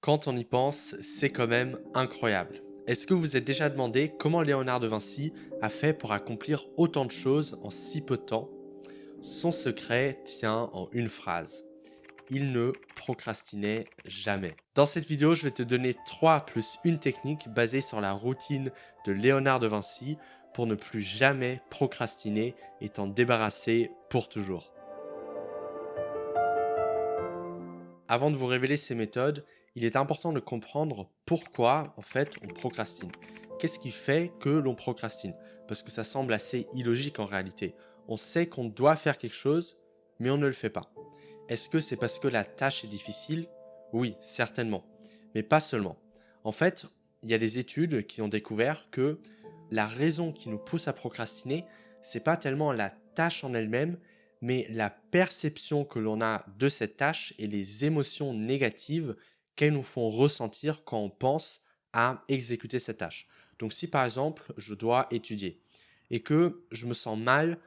Quand on y pense, c'est quand même incroyable. Est-ce que vous vous êtes déjà demandé comment Léonard de Vinci a fait pour accomplir autant de choses en si peu de temps? Son secret tient en une phrase. Il ne procrastinait jamais. Dans cette vidéo, je vais te donner 3 plus une technique basée sur la routine de Léonard de Vinci pour ne plus jamais procrastiner et t'en débarrasser pour toujours. Avant de vous révéler ces méthodes, il est important de comprendre pourquoi en fait on procrastine. Qu'est-ce qui fait que l'on procrastine? Parce que ça semble assez illogique en réalité. On sait qu'on doit faire quelque chose, mais on ne le fait pas. Est-ce que c'est parce que la tâche est difficile? Oui, certainement. Mais pas seulement. En fait, il y a des études qui ont découvert que la raison qui nous pousse à procrastiner, c'est pas tellement la tâche en elle-même, mais la perception que l'on a de cette tâche et les émotions négatives qu'elles nous font ressentir quand on pense à exécuter cette tâche. Donc si par exemple je dois étudier et que je me sens mal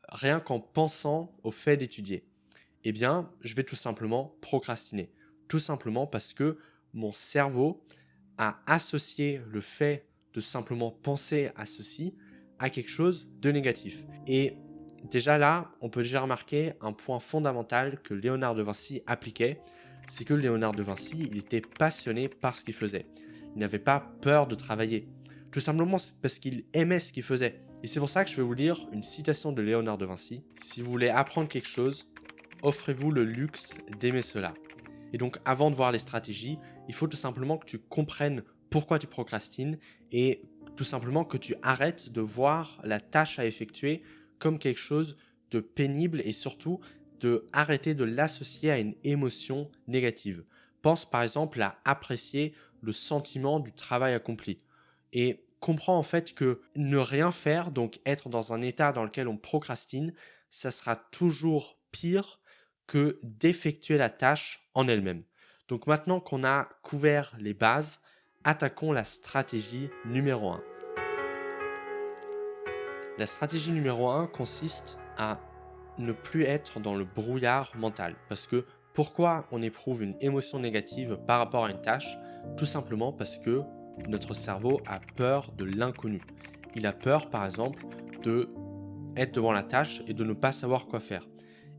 rien qu'en pensant au fait d'étudier, eh bien je vais tout simplement procrastiner. Tout simplement parce que mon cerveau a associé le fait de simplement penser à ceci à quelque chose de négatif. Et déjà là, on peut déjà remarquer un point fondamental que Léonard de Vinci appliquait, c'est que Léonard de Vinci, il était passionné par ce qu'il faisait. Il n'avait pas peur de travailler. Tout simplement parce qu'il aimait ce qu'il faisait. Et c'est pour ça que je vais vous lire une citation de Léonard de Vinci. Si vous voulez apprendre quelque chose, offrez-vous le luxe d'aimer cela. Et donc, avant de voir les stratégies, il faut tout simplement que tu comprennes pourquoi tu procrastines et tout simplement que tu arrêtes de voir la tâche à effectuer comme quelque chose de pénible et surtout de arrêter de l'associer à une émotion négative. Pense par exemple à apprécier le sentiment du travail accompli et comprends en fait que ne rien faire, donc être dans un état dans lequel on procrastine, ça sera toujours pire que d'effectuer la tâche en elle-même. Donc maintenant qu'on a couvert les bases, attaquons la stratégie numéro 1. La stratégie numéro 1 consiste à ne plus être dans le brouillard mental. Parce que pourquoi on éprouve une émotion négative par rapport à une tâche? Tout simplement parce que notre cerveau a peur de l'inconnu. Il a peur par exemple de être devant la tâche et de ne pas savoir quoi faire.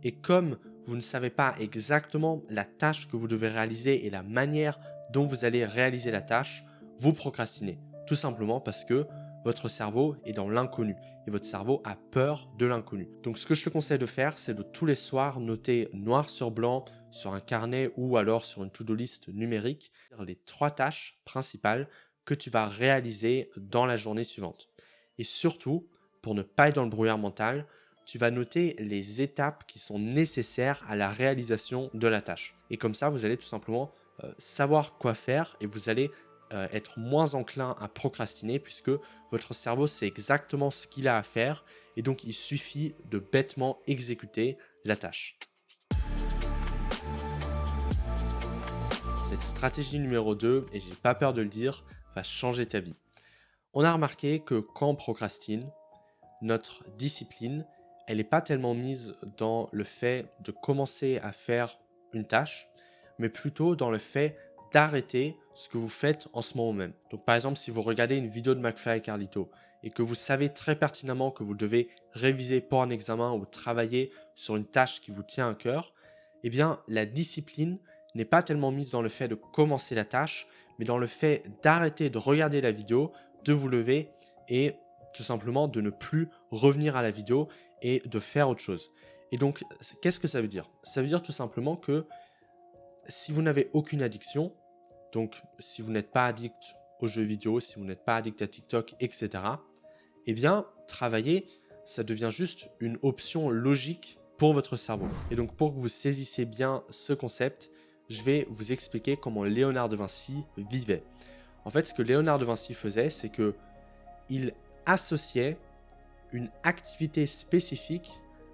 Et comme vous ne savez pas exactement la tâche que vous devez réaliser et la manière dont vous allez réaliser la tâche, vous procrastinez. Tout simplement parce que votre cerveau est dans l'inconnu et votre cerveau a peur de l'inconnu. Donc ce que je te conseille de faire, c'est de tous les soirs noter noir sur blanc sur un carnet ou alors sur une to-do list numérique les 3 tâches principales que tu vas réaliser dans la journée suivante. Et surtout, pour ne pas être dans le brouillard mental, tu vas noter les étapes qui sont nécessaires à la réalisation de la tâche. Et comme ça, vous allez tout simplement savoir quoi faire et vous allez être moins enclin à procrastiner puisque votre cerveau sait exactement ce qu'il a à faire et donc il suffit de bêtement exécuter la tâche. Cette stratégie numéro 2, et j'ai pas peur de le dire, va changer ta vie. On a remarqué que quand on procrastine, notre discipline, elle n'est pas tellement mise dans le fait de commencer à faire une tâche, mais plutôt dans le fait d'arrêter ce que vous faites en ce moment même. Donc par exemple, si vous regardez une vidéo de McFly et Carlito et que vous savez très pertinemment que vous devez réviser pour un examen ou travailler sur une tâche qui vous tient à cœur, eh bien la discipline n'est pas tellement mise dans le fait de commencer la tâche, mais dans le fait d'arrêter de regarder la vidéo, de vous lever et tout simplement de ne plus revenir à la vidéo et de faire autre chose. Et donc, qu'est-ce que ça veut dire? Ça veut dire tout simplement que si vous n'avez aucune addiction, donc si vous n'êtes pas addict aux jeux vidéo, si vous n'êtes pas addict à TikTok, etc., eh bien, travailler, ça devient juste une option logique pour votre cerveau. Et donc, pour que vous saisissiez bien ce concept, je vais vous expliquer comment Léonard de Vinci vivait. En fait, ce que Léonard de Vinci faisait, c'est que il associait une activité spécifique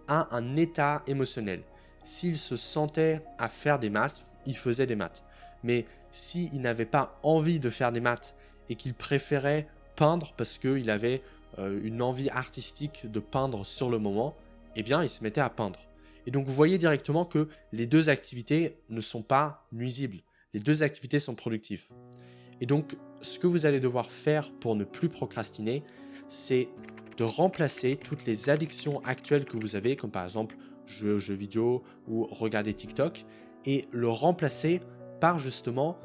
à un état émotionnel. S'il se sentait à faire des maths, il faisait des maths. Mais s'il n'avait pas envie de faire des maths et qu'il préférait peindre parce qu'il avait une envie artistique de peindre sur le moment, eh bien il se mettait à peindre. Et donc vous voyez directement que les deux activités ne sont pas nuisibles. les deux activités sont productives. Et donc, ce que vous allez devoir faire pour ne plus procrastiner, c'est de remplacer toutes les addictions actuelles que vous avez, comme par exemple jouer aux jeux vidéo ou regarder TikTok, et le remplacer par justement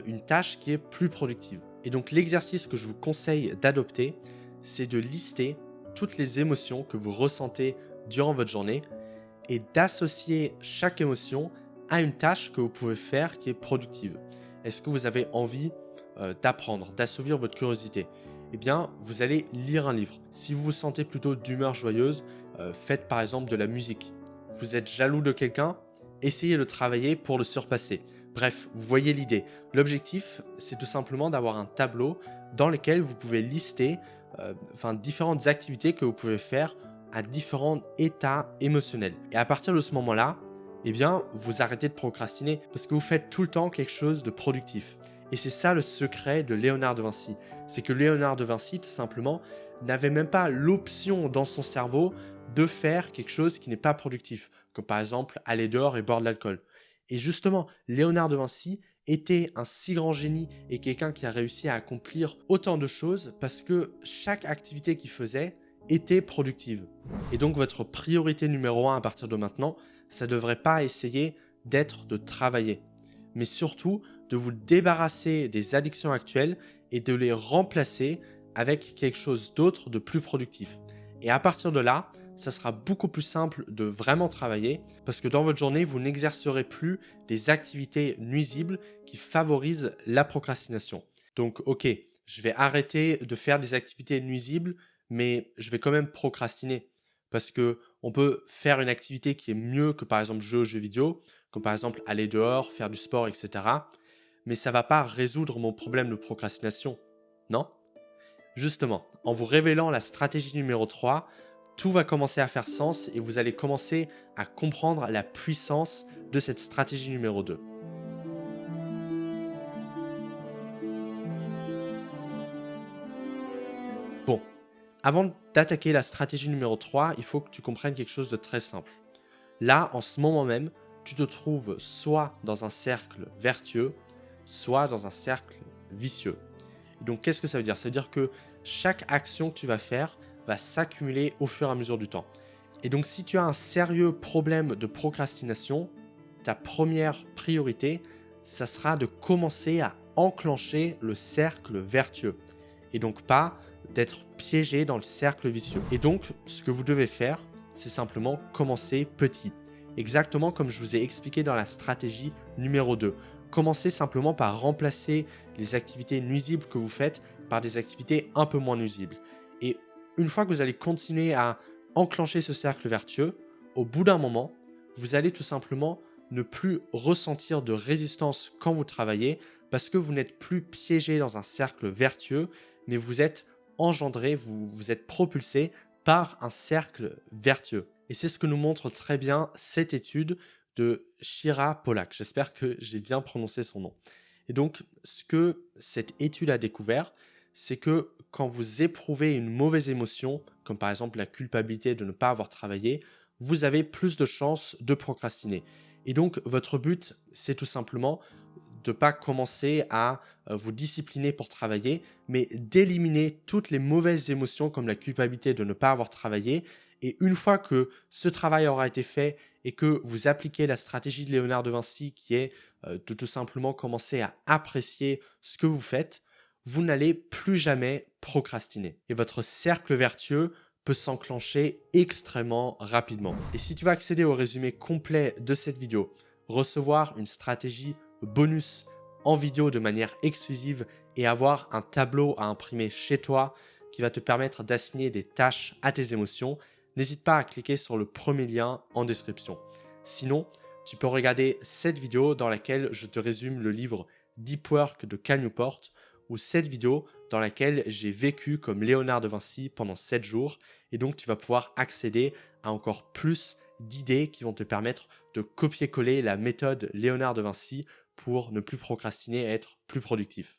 une tâche qui est plus productive. Et donc l'exercice que je vous conseille d'adopter, c'est de lister toutes les émotions que vous ressentez durant votre journée et d'associer chaque émotion à une tâche que vous pouvez faire qui est productive. Est-ce que vous avez envie d'apprendre, d'assouvir votre curiosité? Eh bien, vous allez lire un livre. Si vous vous sentez plutôt d'humeur joyeuse, faites par exemple de la musique. Vous êtes jaloux de quelqu'un, essayez de travailler pour le surpasser. Bref, vous voyez l'idée. L'objectif, c'est tout simplement d'avoir un tableau dans lequel vous pouvez lister différentes activités que vous pouvez faire à différents états émotionnels. Et à partir de ce moment-là, eh bien, vous arrêtez de procrastiner parce que vous faites tout le temps quelque chose de productif. Et c'est ça le secret de Léonard de Vinci. C'est que Léonard de Vinci, tout simplement, n'avait même pas l'option dans son cerveau de faire quelque chose qui n'est pas productif, comme par exemple aller dehors et boire de l'alcool. Et justement, Léonard de Vinci était un si grand génie et quelqu'un qui a réussi à accomplir autant de choses parce que chaque activité qu'il faisait était productive. Et donc votre priorité numéro 1 à partir de maintenant, ça ne devrait pas essayer d'être de travailler, mais surtout de vous débarrasser des addictions actuelles et de les remplacer avec quelque chose d'autre de plus productif. Et à partir de là, ça sera beaucoup plus simple de vraiment travailler parce que dans votre journée, vous n'exercerez plus des activités nuisibles qui favorisent la procrastination. Donc, ok, je vais arrêter de faire des activités nuisibles, mais je vais quand même procrastiner parce que on peut faire une activité qui est mieux que par exemple jouer aux jeux vidéo, comme par exemple aller dehors, faire du sport, etc. Mais ça ne va pas résoudre mon problème de procrastination, non? Justement, en vous révélant la stratégie numéro 3, tout va commencer à faire sens et vous allez commencer à comprendre la puissance de cette stratégie numéro 2. Bon, avant d'attaquer la stratégie numéro 3, il faut que tu comprennes quelque chose de très simple. Là, en ce moment même, tu te trouves soit dans un cercle vertueux, soit dans un cercle vicieux. Donc, qu'est-ce que ça veut dire? Ça veut dire que chaque action que tu vas faire va s'accumuler au fur et à mesure du temps. Et donc, si tu as un sérieux problème de procrastination, ta première priorité, ça sera de commencer à enclencher le cercle vertueux. Et donc, pas d'être piégé dans le cercle vicieux. Et donc, ce que vous devez faire, c'est simplement commencer petit. Exactement comme je vous ai expliqué dans la stratégie numéro 2. Commencez simplement par remplacer les activités nuisibles que vous faites par des activités un peu moins nuisibles. Et une fois que vous allez continuer à enclencher ce cercle vertueux, au bout d'un moment, vous allez tout simplement ne plus ressentir de résistance quand vous travaillez parce que vous n'êtes plus piégé dans un cercle vertueux, mais vous êtes engendré, vous êtes propulsé par un cercle vertueux. Et c'est ce que nous montre très bien cette étude de Shira Pollack. J'espère que j'ai bien prononcé son nom. Et donc, ce que cette étude a découvert, c'est que quand vous éprouvez une mauvaise émotion, comme par exemple la culpabilité de ne pas avoir travaillé, vous avez plus de chances de procrastiner. Et donc, votre but, c'est tout simplement de ne pas commencer à vous discipliner pour travailler, mais d'éliminer toutes les mauvaises émotions comme la culpabilité de ne pas avoir travaillé. Et une fois que ce travail aura été fait et que vous appliquez la stratégie de Léonard de Vinci qui est de tout simplement commencer à apprécier ce que vous faites, vous n'allez plus jamais procrastiner. Et votre cercle vertueux peut s'enclencher extrêmement rapidement. Et si tu veux accéder au résumé complet de cette vidéo, recevoir une stratégie bonus en vidéo de manière exclusive et avoir un tableau à imprimer chez toi qui va te permettre d'assigner des tâches à tes émotions, n'hésite pas à cliquer sur le premier lien en description. Sinon, tu peux regarder cette vidéo dans laquelle je te résume le livre Deep Work de Cal Newport ou cette vidéo dans laquelle j'ai vécu comme Léonard de Vinci pendant 7 jours et donc tu vas pouvoir accéder à encore plus d'idées qui vont te permettre de copier-coller la méthode Léonard de Vinci pour ne plus procrastiner et être plus productif.